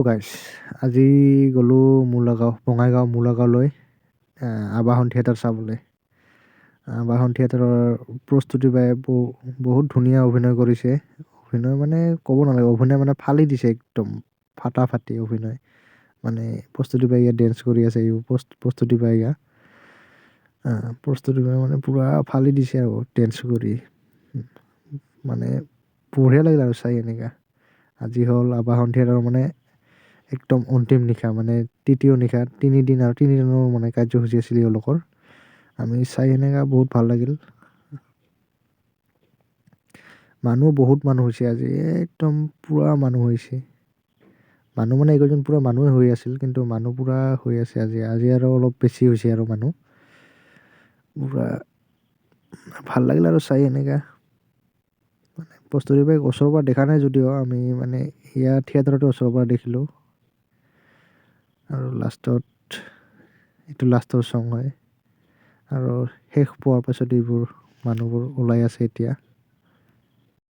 গাইছ আজি গ'লোঁ বঙাইগাঁও মূলাগাঁওলৈ আৱাহন থিয়েটাৰ চাবলৈ। আৱাহন থিয়েটাৰৰ প্ৰস্তুতি পাই বহুত ধুনীয়া অভিনয় কৰিছে। অভিনয় মানে ক'ব নালাগে, অভিনয় মানে ফালি দিছে একদম ফাটাফাটি অভিনয়। মানে প্ৰস্তুতি পাই ইয়াত ডেন্স কৰি আছে, প্ৰস্তুতি পাই প্ৰস্তুতি পাই মানে পূৰা ফালি দিছে আৰু ডেন্স কৰি। মানে বঢ়িয়া লাগিল আৰু চাই এনেকা। আজি হ'ল আৱাহন থিয়েটাৰৰ মানে একদম অন্তিম নিশা, মানে তৃতীয় নিশা, তিনিদিনৰ মানে কাৰ্যসূচী আছিল এওঁলোকৰ। আমি চাই এনেকা বহুত ভাল লাগিল। বহুত মানুহ হৈছে আজি, একদম পূৰা মানুহ হৈছে। মানুহ মানে এইকেইদিন পূৰা মানুহে হৈ আছিল, কিন্তু মানুহ পূৰা হৈ আছে আজি আৰু অলপ বেছি হৈছে আৰু মানুহ। পূৰা ভাল লাগিল আৰু চাই এনেকা। মানে প্ৰস্তুতি পাই ওচৰৰ পৰা দেখা নাই যদিও আমি মানে ইয়াৰ থিয়েটাৰতে ওচৰৰ পৰা দেখিলোঁ। আৰু এইটো লাষ্টৰ চং হয়। আৰু শেষ পোৱাৰ পাছত মানুহবোৰ ওলাই আছে এতিয়া।